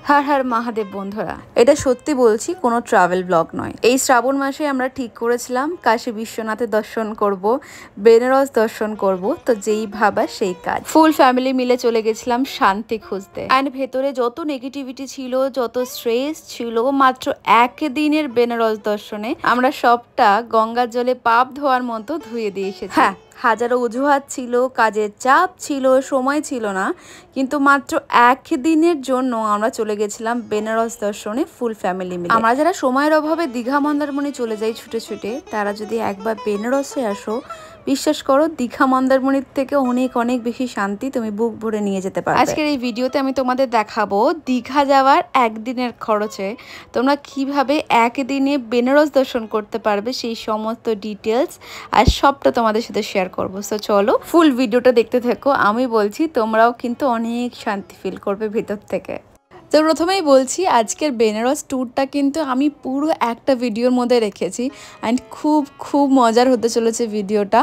हर हर महादेव बंधुरा এটা সত্যি বলছি কোনো ট্রাভেল ব্লগ নয়। এই শ্রাবণ মাসে আমরা ঠিক করেছিলাম কাশী বিশ্বনাথের দর্শন করব, বেনারস দর্শন করব। তো যেই ভাবা সেই কাজ, ফুল ফ্যামিলি মিলে চলে গেছিলাম শান্তি খুঁজতে। এন্ড ভেতরে যত নেগেটিভিটি ছিল, যত স্ট্রেস ছিল, মাত্র একদিনের বেনারস দর্শনে আমরা সবটা গঙ্গার জলে পাপ ধোয়ার মতো ধুয়ে দিয়ে এসেছি। হ্যাঁ, হাজারো অজুহাত ছিল, কাজের চাপ ছিল, সময় ছিল না, কিন্তু মাত্র একদিনের জন্য আমরা চলে গেছিলাম বেনারস দর্শনে ফুল ফ্যামিলি মিলে। আমরা যারা সময়ের অভাবে দীঘা মন্দারমণি চলে যাই ছুটে ছুটে, তারা যদি একবার বেনারসে আসো, বিশ্বাস করো দীঘা মন্দারমণির থেকে অনেক অনেক বেশি শান্তি তুমি বুক ভরে নিয়ে যেতে পারবে। আজকের এই ভিডিওতে আমি তোমাদের দেখাবো দীঘা যাওয়ার একদিনের খরচে তোমরা কিভাবে একদিনে বেনারস দর্শন করতে পারবে, সেই সমস্ত ডিটেলস আর সবটা তোমাদের সাথে শেয়ার করবো। সো চলো ফুল ভিডিওটা দেখতে থাকো। আমি বলছি তোমরাও কিন্তু অনেক শান্তি ফিল করবে ভেতর থেকে। তো প্রথমেই বলছি আজকের বেনারস ট্যুরটা কিন্তু আমি পুরো একটা ভিডিওর মধ্যে রেখেছি অ্যান্ড খুব মজার হতে চলেছে ভিডিওটা।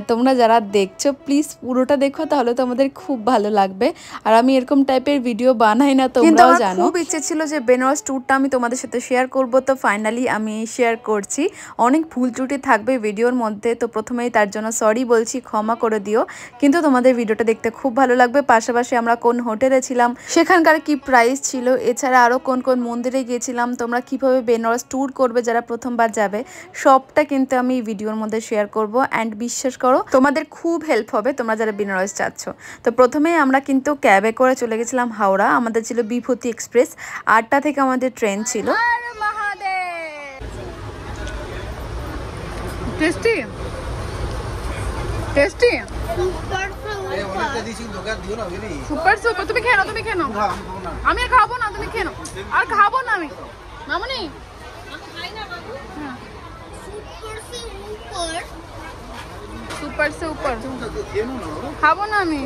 তোমরা যারা দেখছো প্লিজ পুরোটা দেখো, তাহলে তোমাদের খুব ভালো লাগবে। আর আমি এরকম টাইপের ভিডিও বানাই না, তোমরাও জানো। খুব ইচ্ছে ছিল যে বেনারস ট্যুরটা আমি তোমাদের সাথে শেয়ার করব, তো ফাইনালি আমি শেয়ার করছি। অনেক ভুল ত্রুটি থাকবে ভিডিওর মধ্যে, তো প্রথমেই তার জন্য সরি বলছি, ক্ষমা করে দিও। কিন্তু তোমাদের ভিডিওটা দেখতে খুব ভালো লাগবে। পাশাপাশি আমরা কোন হোটেলে ছিলাম, সেখানকার কি প্রাইস ছিল, এছাড়া আরো কোন কোন মন্দিরে গিয়েছিলাম, তোমরা কিভাবে বেনারস ট্যুর করবে যারা প্রথমবার যাবে, সবটা কিন্তু আমি ভিডিওর মধ্যে শেয়ার করব। অ্যান্ড বিশ্বাস করো তোমাদের খুব হেল্প হবে তোমরা যারা বেনারস যাচ্ছ। তো প্রথমে আমরা কিন্তু ক্যাবে করে চলে গেছিলাম হাওড়া। আমাদের ছিল বিভূতি এক্সপ্রেস, 8টা থেকে আমাদের ট্রেন ছিল। Tasty tasty super super. তুমি খেয়ে নাও, তুমি খেয়ে নাও। আমি আর খাবো না, তুমি খেয়ে নাও। আর খাবো না আমি, মামনি সুপার সে উপর খাবো না আমি।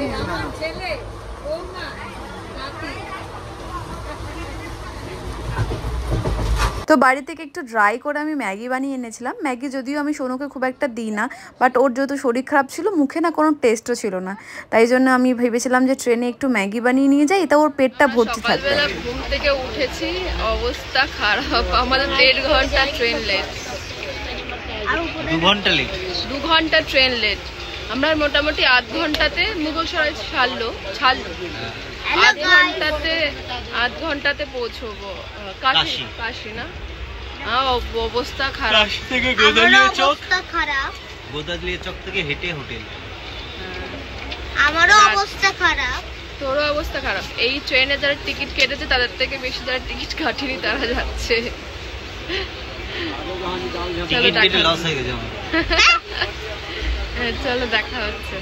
তো বাড়ি থেকে একটু ড্রাই করে আমি ম্যাগি বানিয়ে এনেছিলাম। ম্যাগি যদিও আমি সোনুকে খুব একটা দিই না, বাট ওর যেহেতু শরীর খারাপ ছিল, মুখে না কোনো টেস্টও ছিল না, তাই জন্য আমি ভেবেছিলাম যে ট্রেনে একটু ম্যাগি বানিয়ে নিয়ে যাই, তা ওর পেটটা ভর্তি থাকবে। ঘুম থেকে উঠেছি, অবস্থা খারাপ। আমাদের 1.5 ঘন্টা ট্রেন লেট, 2 ঘন্টা লেট, 2 ঘন্টা ট্রেন লেট। আমরা মোটামুটি 8 ঘন্টাতে মুঘলসরাই ছাড়লো 8 ঘন্টাতে পৌঁছবো কাশী না। অবস্থা খারাপ। কাশী থেকে গোদালিয়া চক, গোদালিয়া চক থেকে হেঁটে হোটেল। আমারও অবস্থা খারাপ, তোরও অবস্থা খারাপ। এই ট্রেনে যারা টিকিট কেটেছে তাদের থেকে বেশি যারা টিকিট কাটেনি তারা যাচ্ছে। টিকিট কেটে লস হয়ে গেছে আমার। চলো দেখা হচ্ছে।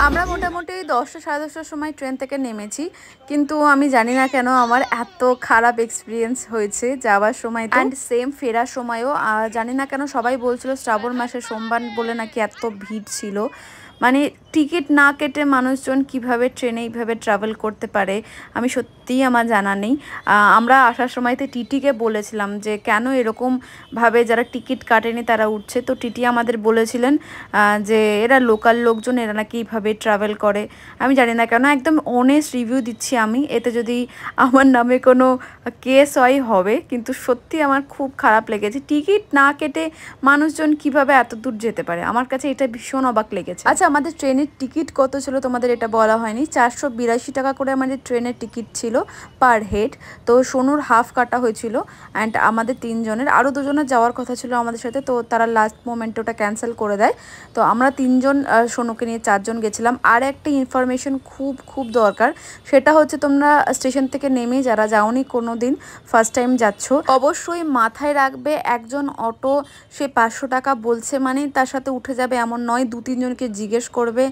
আমরা মোটামুটি 10টা সাড়ে 10টার সময় ট্রেন থেকে নেমেছি, কিন্তু আমি জানি না কেন আমার এত খারাপ এক্সপিরিয়েন্স হয়েছে যাওয়ার সময় অ্যান্ড সেম ফেরার সময়ও। জানি না কেন সবাই বলছিল শ্রাবণ মাসের সোমবার বলে নাকি এত ভিড় ছিল। মানে টিকিট না কেটে মানুষজন কিভাবে ট্রেনে এইভাবে ট্রাভেল করতে পারে আমি সত্যিই আমার জানা নেই। আমরা আসার সময়তে টিটিকে বলেছিলাম যে কেন এরকমভাবে যারা টিকিট কাটেনি তারা উঠছে, তো টিটি আমাদের বলেছিলেন যে এরা লোকাল লোকজন, এরা নাকি এইভাবে ট্রাভেল করে। আমি জানি না কেন, একদম অনেস্ট রিভিউ দিচ্ছি আমি। এতে যদি আমার নামে কোনো কেস হয় হবে, কিন্তু সত্যি আমার খুব খারাপ লেগেছে। টিকিট না কেটে মানুষজন কিভাবে এত দূর যেতে পারে, আমার কাছে এটা ভীষণ অবাক লেগেছে। আচ্ছা, আমাদের ট্রেনের টিকিট কত ছিল তোমাদের এটা বলা হয়নি। 482 টাকা করে আমাদের ট্রেনের টিকিট ছিল পার হেড। তো সোনুর হাফ কাটা হয়েছিল অ্যান্ড আমাদের 3 জনের, আরও 2 জনের যাওয়ার কথা ছিল আমাদের সাথে, তো তারা লাস্ট মোমেন্টে ওটা ক্যান্সেল করে দেয়। তো আমরা 3 জন, সোনুকে নিয়ে 4 জন গেছিলাম। আর একটা ইনফরমেশন খুব দরকার, সেটা হচ্ছে তোমরা স্টেশন থেকে নেমে যারা যাওনি কোনো দিন, ফার্স্ট টাইম যাচ্ছ, অবশ্যই মাথায় রাখবে একজন অটো সে 500 টাকা বলছে মানে তার সাথে উঠে যাবে এমন নয়। 2-3 জনকে জিজ্ঞেস জিজ্ঞেস করবে,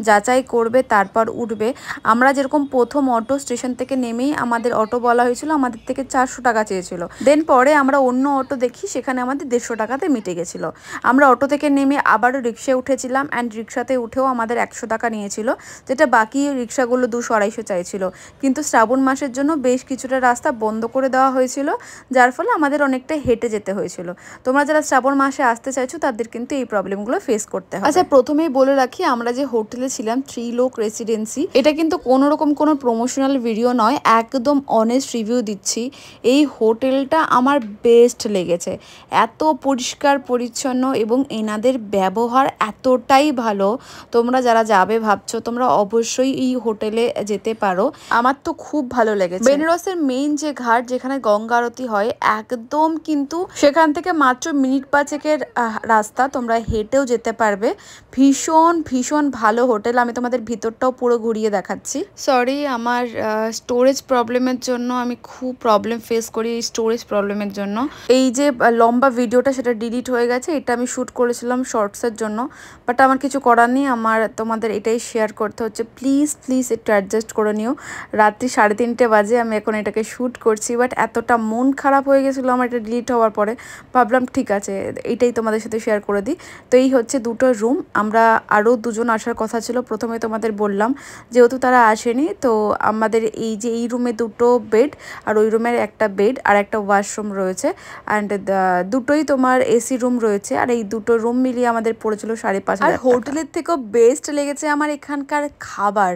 যাচাই করবে, তারপর উঠবে। আমরা যেরকম প্রথম অটো স্টেশন থেকে নেমেই আমাদের অটো বলা হয়েছিল, আমাদের থেকে 400 টাকা চেয়েছিল। দেন পরে আমরা অন্য অটো দেখি, সেখানে আমাদের 150 টাকাতে মিটে গেছিলো। আমরা অটো থেকে নেমে আবারও রিক্সায় উঠেছিলাম, অ্যান্ড রিক্সাতে উঠেও আমাদের 100 টাকা নিয়েছিল, যেটা বাকি রিক্সাগুলো 200-250 চাইছিল। কিন্তু শ্রাবণ মাসের জন্য বেশ কিছুটা রাস্তা বন্ধ করে দেওয়া হয়েছিল, যার ফলে আমাদের অনেকটা হেঁটে যেতে হয়েছিল। তোমরা যারা শ্রাবণ মাসে আসতে চাইছো তাদের কিন্তু এই প্রবলেমগুলো ফেস করতে হবে। আচ্ছা, প্রথমেই বলে রাখি, আমরা যে হোটেলে ছিলাম ত্রিলোক রেসিডেন্সি, এটা কিন্তু কোনো রকম কোনো প্রমোশনাল ভিডিও নয়, একদম অনেস্ট রিভিউ দিচ্ছি। এই হোটেলটা আমার বেস্ট লেগেছে। এত পরিষ্কার পরিচ্ছন্ন এবং এনাদের ব্যবহার এতটাই ভালো। তোমরা যারা যাবে ভাবছো, তোমরা অবশ্যই এই হোটেলে যেতে পারো। আমার তো খুব ভালো লেগেছে। বেনারসের মেইন যে ঘাট, যেখানে গঙ্গা আরতি হয়, একদম কিন্তু সেখান থেকে মাত্র মিনিট 5-এর রাস্তা, তোমরা হেঁটেও যেতে পারবে। ভীষণ ভীষণ ভালো হোটেল। আমি তোমাদের ভিতরটাও পুরো ঘুরিয়ে দেখাচ্ছি। সরি, আমার স্টোরেজ প্রবলেমের জন্য আমি খুব প্রবলেম ফেস করি, এই স্টোরেজ প্রবলেমের জন্য। এই যে লম্বা ভিডিওটা, সেটা ডিলিট হয়ে গেছে। এটা আমি শ্যুট করেছিলাম শর্টসের জন্য, বাট আমার কিছু করার নেই, আমার তোমাদের এটাই শেয়ার করতে হচ্ছে। প্লিজ প্লিজ একটু অ্যাডজাস্ট করে নিও। রাত্রি 3:30 বাজে, আমি এখন এটাকে শ্যুট করছি, বাট এতটা মন খারাপ হয়ে গেছিলো আমার এটা ডিলিট হওয়ার পরে। ভাবলাম ঠিক আছে, এইটাই তোমাদের সাথে শেয়ার করে দিই। তো এই হচ্ছে দুটো রুম। আমরা আরও দুজন আসার কথা ছিল, প্রথমে তোমাদের বললাম, যেহেতু তারা আসেনি, তো আমাদের এই যে এই রুমে 2টো বেড, আর ওই রুমের একটা বেড আর একটা ওয়াশরুম রয়েছে, অ্যান্ড দুটোই তোমার এসি রুম রয়েছে। আর এই দুটো রুম মিলিয়ে আমাদের পড়েছিল 5,500। আর হোটেলের থেকেও বেস্ট লেগেছে আমার এখানকার খাবার,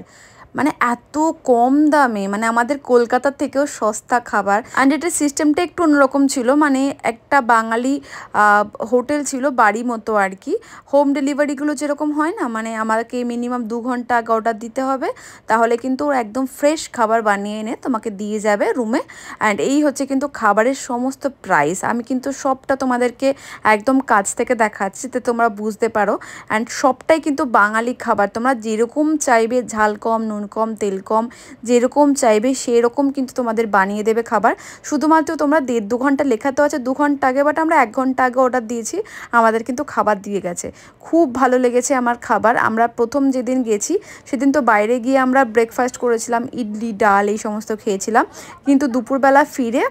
মানে এত কম দামে, মানে আমাদের কলকাতার থেকেও সস্তা খাবার। অ্যান্ড এটার সিস্টেমটা একটু অন্যরকম ছিল, মানে একটা বাঙালি হোটেল ছিল, বাড়ি মতো আর কি। হোম ডেলিভারিগুলো যেরকম হয় না, মানে আমাকে মিনিমাম 2 ঘন্টা আগে অর্ডার দিতে হবে, তাহলে কিন্তু ওরা একদম ফ্রেশ খাবার বানিয়ে এনে তোমাকে দিয়ে যাবে রুমে। অ্যান্ড এই হচ্ছে কিন্তু খাবারের সমস্ত প্রাইস। আমি কিন্তু সবটা তোমাদেরকে একদম কাছ থেকে দেখাচ্ছি, যাতে তোমরা বুঝতে পারো। অ্যান্ড সবটাই কিন্তু বাঙালি খাবার, তোমরা যেরকম চাইবে, ঝাল কম, নুন কম, তেল কম, যেরকম চাইবে সেরকম কিন্তু তোমাদের বানিয়ে দেবে খাবার। শুধুমাত্র তোমরা 1.5-2 ঘন্টা লেখা তো আছে 2 ঘন্টা আগে, বাট আমরা 1 ঘন্টা আগে অর্ডার দিয়েছি, আমাদের কিন্তু খাবার দিয়ে গেছে। খুব ভালো লেগেছে আমার খাবার। আমরা প্রথম যেদিন গেছি সেদিন তো বাইরে গিয়ে আমরা ব্রেকফাস্ট করেছিলাম, ইডলি, ডাল এই সমস্ত খেয়েছিলাম, কিন্তু দুপুরবেলা ফিরে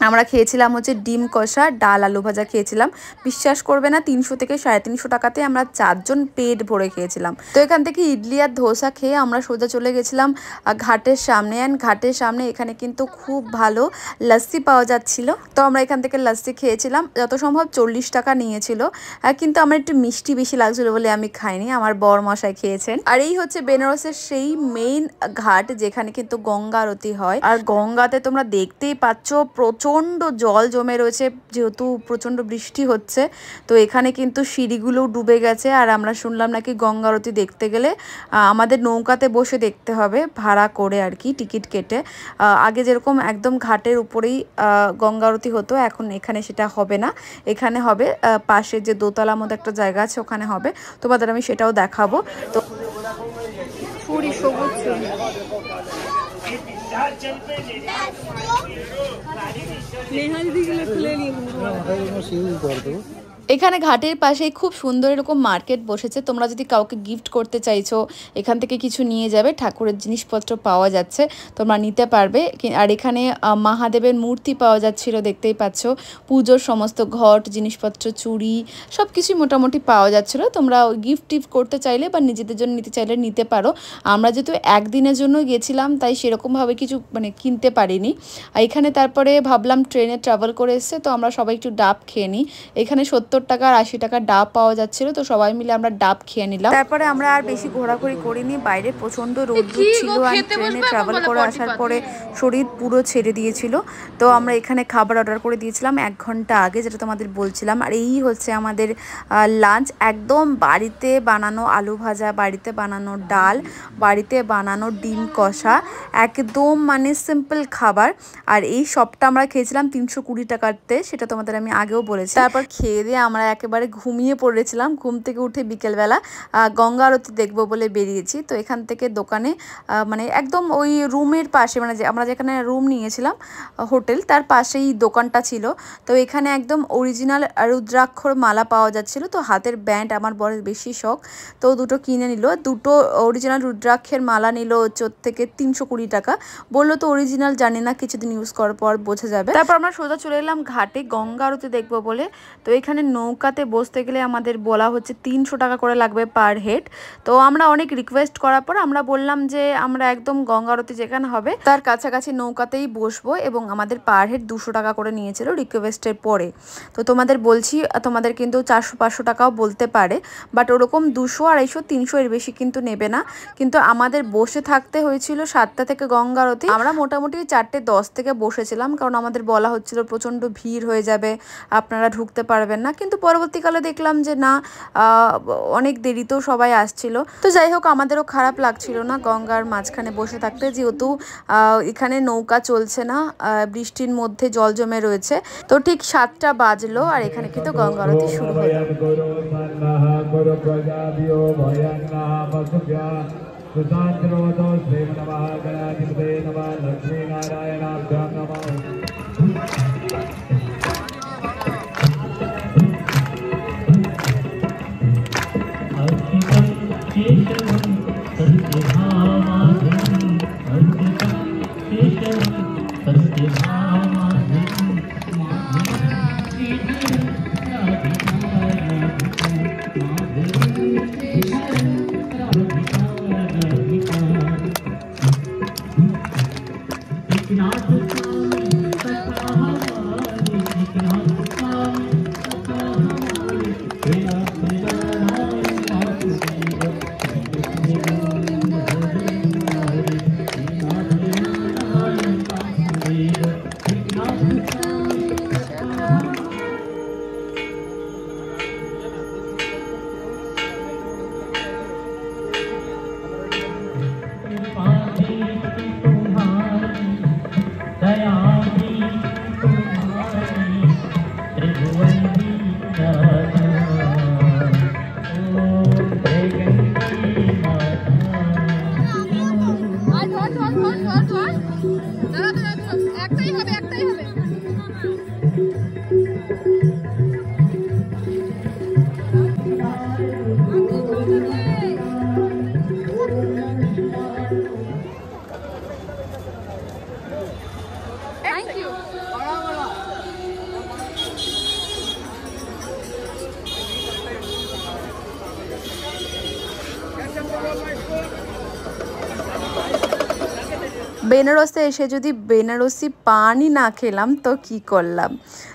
আমরা খেয়েছিলাম হচ্ছে ডিম কষা, ডাল, আলু ভাজা খেয়েছিলাম। বিশ্বাস করবে না, 300 থেকে 350 টাকাতে আমরা 4 জন পেট ভরে খেয়েছিলাম। তো এখান থেকে ইডলি আর ধোসা খেয়ে আমরা সোজা চলে গেছিলাম ঘাটের সামনে। অ্যান্ড ঘাটের সামনে এখানে কিন্তু খুব ভালো লস্যি পাওয়া যাচ্ছিল, তো আমরা এখান থেকে লস্যি খেয়েছিলাম। যত সম্ভব 40 টাকা নিয়েছিল, কিন্তু আমার একটু মিষ্টি বেশি লাগছিল বলে আমি খাইনি, আমার বর মশাই খেয়েছেন। আর এই হচ্ছে বেনারসের সেই মেইন ঘাট, যেখানে কিন্তু গঙ্গা আরতি হয়। আর গঙ্গাতে তোমরা দেখতেই পাচ্ছ প্রচণ্ড জল জমে রয়েছে, যেহেতু প্রচণ্ড বৃষ্টি হচ্ছে, তো এখানে কিন্তু সিঁড়িগুলো ডুবে গেছে। আর আমরা শুনলাম নাকি গঙ্গা আরতি দেখতে গেলে আমাদের নৌকাতে বসে দেখতে হবে, ভাড়া করে আর কি, টিকিট কেটে। আগে যেরকম একদম ঘাটের উপরেই গঙ্গা আরতি হতো, এখন এখানে সেটা হবে না। এখানে হবে পাশে যে দোতলার মতো একটা জায়গা আছে, ওখানে হবে। তোমাদের আমি সেটাও দেখাবো। তো ছুরি, সবুজ ছুরি। এখানে ঘাটের পাশেই খুব সুন্দর এরকম মার্কেট বসেছে। তোমরা যদি কাউকে গিফট করতে চাইছো, এখান থেকে কিছু নিয়ে যাবে, ঠাকুরের জিনিসপত্র পাওয়া যাচ্ছে, তোমরা নিতে পারবে। আর এখানে মহাদেবের মূর্তি পাওয়া যাচ্ছিল, দেখতেই পাচ্ছ। পুজোর সমস্ত ঘট, জিনিসপত্র, চুড়ি, সব কিছুই মোটামুটি পাওয়া যাচ্ছিল। তোমরা গিফট টিফট করতে চাইলে বা নিজেদের জন্য নিতে চাইলে নিতে পারো। আমরা যেহেতু একদিনের জন্য গেছিলাম, তাই সেরকমভাবে কিছু মানে কিনতে পারিনি। এখানে তারপরে ভাবলাম ট্রেনে ট্রাভেল করে এসছে, তো আমরা সবাই একটু ডাব খেয়ে নিই। এখানে 70 টাকা আর 80 টাকা ডাব পাওয়া যাচ্ছিল, তো সবাই মিলে আমরা ডাব খেয়ে নিলাম। তারপরে আমরা আর বেশি ঘোরাঘুরি করিনি, বাইরে প্রচন্ড রোদ্দুর ছিল, আর ট্রেনে ট্রাভেল করে আসার পরে শরীর পুরো ছেড়ে দিয়েছিল। তো আমরা এখানে খাবার অর্ডার করে দিয়েছিলাম 1 ঘন্টা আগে, যেটা তোমাদের বলছিলাম। আর এই হচ্ছে আমাদের লাঞ্চ, একদম বাড়িতে বানানো আলু ভাজা, বাড়িতে বানানো ডাল, বাড়িতে বানানো ডিম কষা, একদম মানে সিম্পল খাবার। আর এই সবটা আমরা খেয়েছিলাম 320 টাকাতে, সেটা তোমাদের আমি আগেও বলেছি। তারপর খেয়ে দিয়ে আমরা একেবারে ঘুমিয়ে পড়েছিলাম। ঘুম থেকে উঠে বিকেলবেলা গঙ্গা আরতি দেখবো বলে বেরিয়েছি। তো এখান থেকে দোকানে মানে একদম ওই রুমের পাশে, মানে যে আমরা যেখানে রুম নিয়েছিলাম হোটেল, তার পাশেই দোকানটা ছিল। তো এখানে একদম অরিজিনাল রুদ্রাক্ষর মালা পাওয়া যাচ্ছিলো। তো হাতের ব্যান্ড আমার বরের বেশি শখ, তো দুটো কিনে নিল। দুটো অরিজিনাল রুদ্রাক্ষের মালা নিল 14 থেকে 320 টাকা। বললো তো অরিজিনাল জানি না, কিছুদিন ইউজ করার পর বোঝা যাবে। তারপর আমরা সোজা চলে এলাম ঘাটে গঙ্গা আরতি দেখবো বলে। তো এখানে নৌকাতে বসতে গেলে আমাদের বলা হচ্ছে 300 টাকা করে লাগবে পার হেড। তো আমরা অনেক রিকোয়েস্ট করার পর আমরা বললাম যে আমরা একদম গঙ্গা আরতি যেখানে হবে তার কাছাকাছি নৌকাতেই বসবো, এবং আমাদের পার হেড 200 টাকা করে নিয়েছিল রিকোয়েস্টের পরে। তো তোমাদের বলছি, তোমাদের কিন্তু 400-500 টাকাও বলতে পারে, বাট ওরকম 200, 250, 300 এর বেশি কিন্তু নেবে না। কিন্তু আমাদের বসে থাকতে হয়েছিল 7টা থেকে গঙ্গা আরতি। আমরা মোটামুটি 4:10 থেকে বসেছিলাম, কারণ আমাদের বলা হচ্ছিল প্রচণ্ড ভিড় হয়ে যাবে, আপনারা ঢুকতে পারবেন না। কিন্তু পরবর্তীকালে দেখলাম যে না, অনেক দেরিতেও সবাই আসছিল। তো যাই হোক, আমাদেরও খারাপ লাগছিল না গঙ্গার মাঝখানে বসে থাকতে, যেহেতু এখানে নৌকা চলছে না, বৃষ্টির মধ্যে জল জমে রয়েছে। তো ঠিক 7টা বাজলো আর এখানে কিন্তু গঙ্গা আরতি শুরু হলো। বেনারসে এসে যদি বেনারসি পানই না খেলাম তো কি করলাম।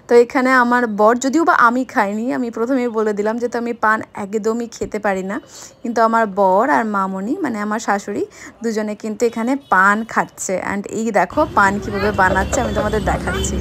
তো এখানে আমার বর, যদিও বা আমি খাইনি, আমি প্রথমেই বলে দিলাম যে তো আমি পান একদমই খেতে পারি না, কিন্তু আমার বর আর মামনি মানে আমার শাশুড়ি দুজনে কিন্তু এখানে পান খাচ্ছে। অ্যান্ড এই দেখো পান কীভাবে বানাচ্ছে আমি তোমাদের দেখাচ্ছি।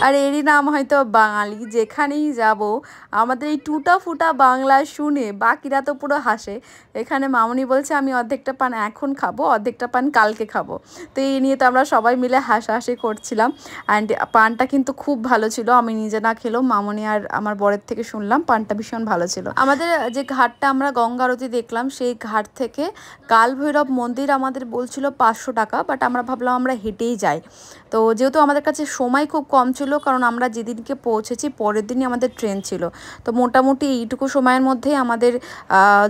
আর এরই নাম হয়তো বাঙালি। যেখানেই যাব আমাদের এই টুটা ফুটা বাংলা শুনে বাকিরা তো পুরো হাসে। এখানে মামনি বলছে আমি অর্ধেকটা পান এখন খাবো, অর্ধেকটা পান কালকে খাবো। তো এই নিয়ে তো আমরা সবাই মিলে হাসাহাসি করছিলাম। অ্যান্ড পানটা কিন্তু খুব ভালো ছিল, আমি নিজে না খেলেও মামনি আর আমার বরের থেকে শুনলাম পানটা ভীষণ ভালো ছিল। আমাদের যে ঘাটটা আমরা গঙ্গা আরতি দেখলাম, সেই ঘাট থেকে কাল ভৈরব মন্দির আমাদের বলছিল 500 টাকা, বাট আমরা ভাবলাম আমরা হেঁটেই যাই। তো যেহেতু আমাদের কাছে সময় খুব কম ছিল, কারণ আমরা যেদিনকে পৌঁছেছি পরের দিনই আমাদের ট্রেন ছিল, তো মোটামুটি এইটুকু সময়ের মধ্যেই আমাদের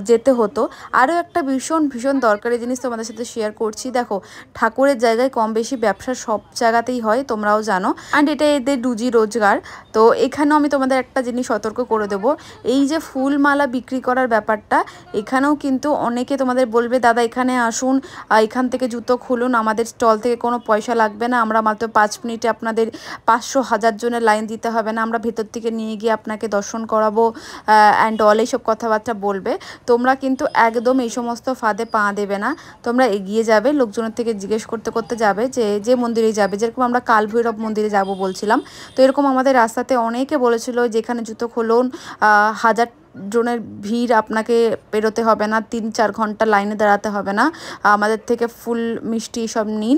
যেতে হতো। আরও একটা ভীষণ ভীষণ দরকারি জিনিস তোমাদের সাথে শেয়ার করছি। দেখো, ঠাকুরের জায়গায় কম বেশি ব্যবসা সব জায়গাতেই হয়, তোমরাও জানো, অ্যান্ড এটা এদের রুজি রোজগার। তো এখানেও আমি তোমাদের একটা জিনিস সতর্ক করে দেবো, এই যে ফুলমালা বিক্রি করার ব্যাপারটা, এখানেও কিন্তু অনেকে তোমাদের বলবে দাদা এখানে আসুন, এখান থেকে জুতো খুলুন, আমাদের স্টল থেকে কোনো পয়সা লাগবে না, আমরা মাত্র 5 মিনিটে আপনাদের 500 1000 জনের লাইন দিতে হবে না, আমরা ভেতর থেকে নিয়ে গিয়ে আপনাকে দর্শন করাবো অ্যান্ড অল এইসব কথাবার্তা বলবে। তোমরা কিন্তু একদম এই সমস্ত ফাঁদে পা দেবে না, তোমরা এগিয়ে যাবে, লোকজনের থেকে জিজ্ঞেস করতে করতে যাবে যে মন্দিরে যাবে। যেরকম আমরা কালভৈরব মন্দিরে যাব বলছিলাম, তো এরকম আমাদের রাস্তাতে অনেকে বলেছিল যেখানে জুতো খুলুন, 1000 জনের ভিড়, আপনাকে পেরোতে হবে না, 3-4 ঘন্টা লাইনে দাঁড়াতে হবে না, আমাদের থেকে ফুল মিষ্টি সব নিন,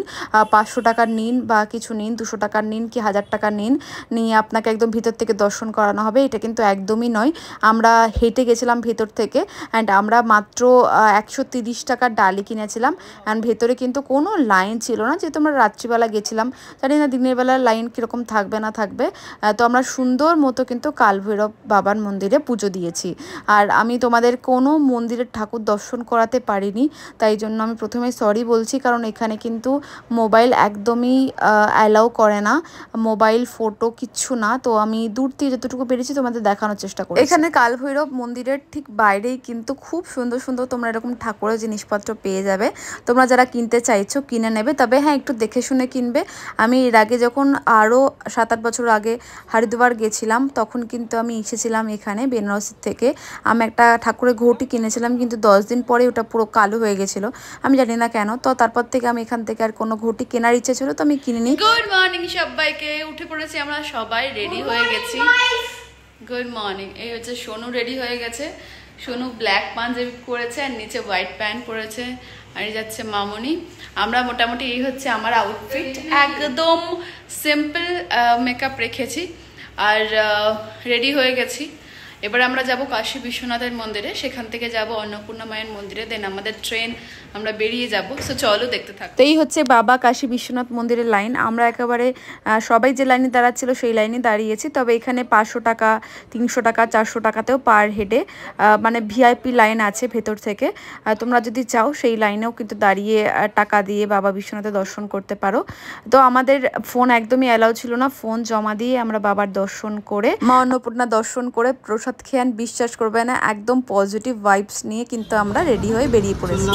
500 টাকার নিন বা কিছু নিন, 200 টাকার নিন কি 1000 টাকার নিন, নিয়ে আপনাকে একদম ভিতর থেকে দর্শন করানো হবে। এটা কিন্তু একদমই নয়, আমরা হেঁটে গেছিলাম ভেতর থেকে অ্যান্ড আমরা মাত্র 130 টাকার ডালি কিনেছিলাম অ্যান্ড ভেতরে কিন্তু কোনো লাইন ছিল না, যেহেতু আমরা রাত্রিবেলা গেছিলাম, জানি না দিনের বেলা লাইন কীরকম থাকবে না থাকবে। তো আমরা সুন্দর মতো কিন্তু কালভৈরব বাবার মন্দিরে পুজো দিয়েছি। আর আমি তোমাদের কোনো মন্দিরের ঠাকুর দর্শন করাতে পারিনি, তাই জন্য আমি প্রথমে সরি বলছি, কারণ এখানে কিন্তু মোবাইল একদমই অ্যালাউ করে না, মোবাইল ফটো কিচ্ছু না। তো আমি দূর থেকে যতটুকু পেরেছি তোমাদের দেখানোর চেষ্টা করি। এখানে কালভৈরব মন্দিরের ঠিক বাইরেই কিন্তু খুব সুন্দর সুন্দর তোমরা এরকম ঠাকুরের জিনিসপত্র পেয়ে যাবে, তোমরা যারা কিনতে চাইছো কিনে নেবে, তবে হ্যাঁ একটু দেখে শুনে কিনবে। আমি এর আগে যখন আরও 7-8 বছর আগে হরিদ্বার গেছিলাম, তখন কিন্তু আমি এসেছিলাম এখানে বেনারসি থেকে, আমি একটা ঠাকুরের ঘটি কিনেছিলাম, কিন্তু 10 দিন পরে ওটা পুরো কালো হয়ে গেছিলো, আমি জানি না কেন। তো তারপর থেকে আমি এখান থেকে আর কোনো ঘটি কেনার ইচ্ছে ছিল, তো আমি কিনিনি। গুড মর্নিং সবাইকে, উঠে পড়েছি আমরা সবাই, রেডি হয়ে গেছি। Good morning. এই হচ্ছে সোনু রেডি হয়ে গেছে, সোনু ব্ল্যাক পাঞ্জাবি পরেছে আর নিচে হোয়াইট প্যান্ট পরেছে, আর এই যাচ্ছে মামনি। আমরা মোটামুটি এই হচ্ছে আমার আউটফিট, একদম সিম্পল মেকআপ রেখেছি আর রেডি হয়ে গেছি। এবার আমরা যাব কাশী বিশ্বনাথের মন্দিরে, সেখান থেকে যাব অন্নপূর্ণা মায়ের মন্দিরে, দেন আমাদের ট্রেন, আমরা বেরিয়ে যাব। সো চলো দেখতে থাকো। তো এই হচ্ছে বাবা কাশী বিশ্বনাথ মন্দিরের লাইন, আমরা একেবারে সবাই যে লাইনে দাঁড়াচ্ছিল সেই লাইনে দাঁড়িয়েছি। তবে এখানে 500 টাকা, 300 টাকা, 400 টাকাতেও পার হেডে মানে ভিআইপি লাইন আছে ভেতর থেকে, তোমরা যদি চাও সেই লাইনেও কিন্তু দাঁড়িয়ে টাকা দিয়ে বাবা বিশ্বনাথের দর্শন করতে পারো। তো আমাদের ফোন একদমই অ্যালাউ ছিল না, ফোন জমা দিয়ে আমরা বাবার দর্শন করে, মা অন্নপূর্ণা দর্শন করে প্রসাদ খেয়ে, বিশ্বাস করবে না একদম পজিটিভ ভাইবস নিয়ে কিন্তু আমরা রেডি হয়ে বেরিয়ে পড়েছি।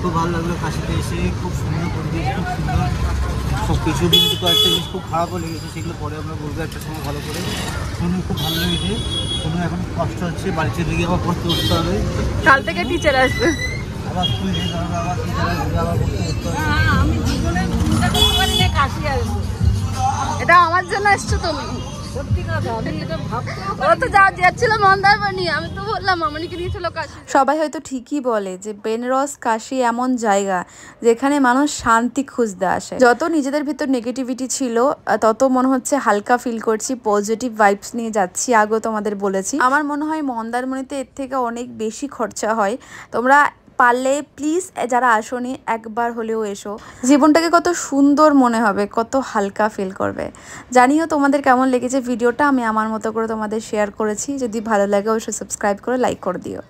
খুব ভালো লাগলো কাশিতে এসে, খুব সুন্দর পরিবেশ, খুব সুন্দর সব কিছু। কিন্তু কয়েকটা জিনিস খুব খারাপও লেগেছে, সেগুলো পরে আমরা বলবো একটা সময় ভালো করে। শুনে খুব ভালো লেগেছে, শুনে এখন কষ্ট হচ্ছে, বাড়িতে দিকে আবার পড়তে উঠতে হবে, কাল থেকে টিচার আসবে, আবার স্কুল যেতে হবে, আবার টিচার আসবে, আবার পড়তে উঠতে হবে। আমি জীবনে চিন্তা করতে পারি না কাশি আসবো, এটা আমার জন্য এসছো তুমি? সত্যি কথা, আমি এটা ভাবতে ও তো যাচ্ছিল মন্দারমণি, আমি তো বললাম মামনিকে নিয়েছিল কাশি। সবাই হয়তো ঠিকই বলে যে বেনারস কাশী এমন জায়গা যেখানে মানুষ শান্তি খুঁজতে আসে। যত নিজেদের ভিতর নেগেটিভিটি ছিল, তত মনে হচ্ছে হালকা ফিল করছি, পজিটিভ ভাইবস নিয়ে যাচ্ছি। আগেও তোমাদের বলেছি, আমার মনে হয় মন্দারমণিতে এর থেকে অনেক বেশি খরচা হয়। তোমরা পারলে প্লিজ যারা আসোনি একবার হলেও এসো, জীবনটাকে কত সুন্দর মনে হবে, কত হালকা ফিল করবে। জানিও তোমাদের কেমন লেগেছে ভিডিওটা, আমি আমার মতো করে তোমাদের শেয়ার করেছি। যদি ভালো লাগে অবশ্যই সাবস্ক্রাইব করে লাইক করে দিও।